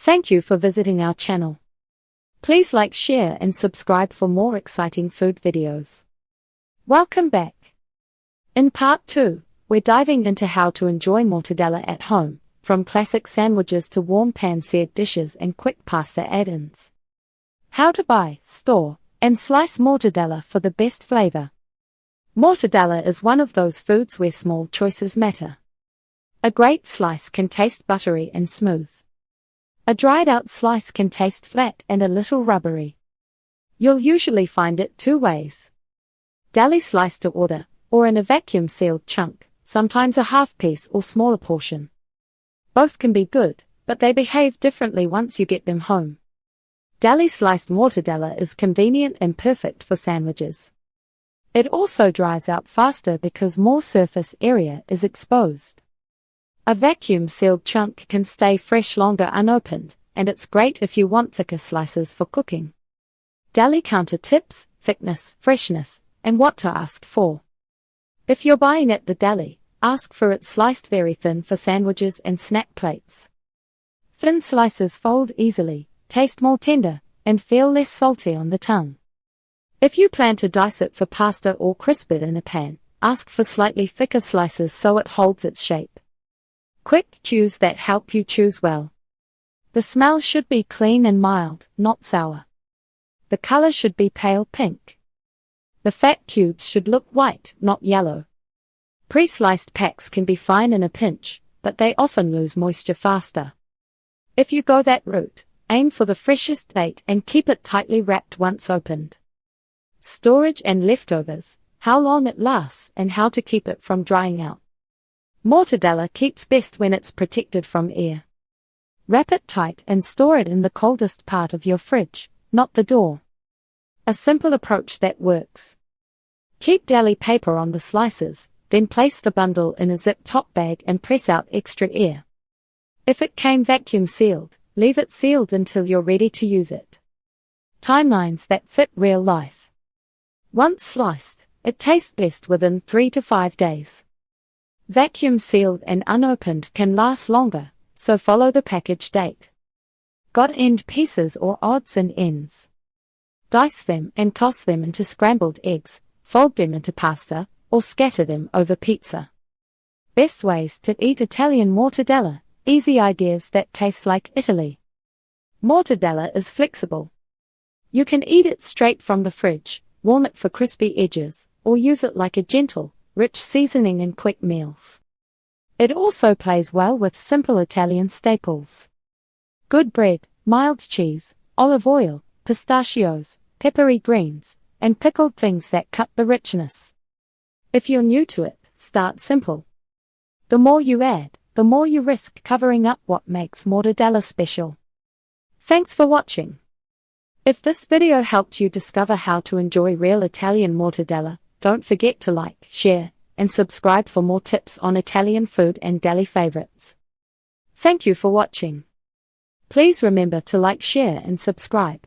Thank you for visiting our channel. Please like, share and subscribe for more exciting food videos. Welcome back. In part 2, we're diving into how to enjoy mortadella at home, from classic sandwiches to warm pan-seared dishes and quick pasta add-ins. How to buy, store, and slice mortadella for the best flavor. Mortadella is one of those foods where small choices matter. A great slice can taste buttery and smooth. A dried-out slice can taste flat and a little rubbery. You'll usually find it two ways. Deli slice to order, or in a vacuum-sealed chunk, sometimes a half piece or smaller portion. Both can be good, but they behave differently once you get them home. Deli sliced mortadella is convenient and perfect for sandwiches. It also dries out faster because more surface area is exposed. A vacuum-sealed chunk can stay fresh longer unopened, and it's great if you want thicker slices for cooking. Deli counter tips: thickness, freshness, and what to ask for. If you're buying at the deli, ask for it sliced very thin for sandwiches and snack plates. Thin slices fold easily, taste more tender, and feel less salty on the tongue. If you plan to dice it for pasta or crisp it in a pan, ask for slightly thicker slices so it holds its shape. Quick cues that help you choose well. The smell should be clean and mild, not sour. The color should be pale pink. The fat cubes should look white, not yellow. Pre-sliced packs can be fine in a pinch, but they often lose moisture faster. If you go that route, aim for the freshest date and keep it tightly wrapped once opened. Storage and leftovers: how long it lasts and how to keep it from drying out. Mortadella keeps best when it's protected from air. Wrap it tight and store it in the coldest part of your fridge, not the door. A simple approach that works. Keep deli paper on the slices, then place the bundle in a zip-top bag and press out extra air. If it came vacuum sealed, leave it sealed until you're ready to use it. Timelines that fit real life. Once sliced, it tastes best within 3 to 5 days. Vacuum sealed and unopened can last longer, so follow the package date. Got end pieces or odds and ends? Dice them and toss them into scrambled eggs, fold them into pasta, or scatter them over pizza. Best ways to eat Italian mortadella: easy ideas that taste like Italy. Mortadella is flexible. You can eat it straight from the fridge, warm it for crispy edges, or use it like a gentle, rich seasoning in quick meals. It also plays well with simple Italian staples. Good bread, mild cheese, olive oil, pistachios, peppery greens, and pickled things that cut the richness. If you're new to it, start simple. The more you add, the more you risk covering up what makes mortadella special. Thanks for watching. If this video helped you discover how to enjoy real Italian mortadella, don't forget to like, share, and subscribe for more tips on Italian food and deli favorites. Thank you for watching. Please remember to like, share, and subscribe.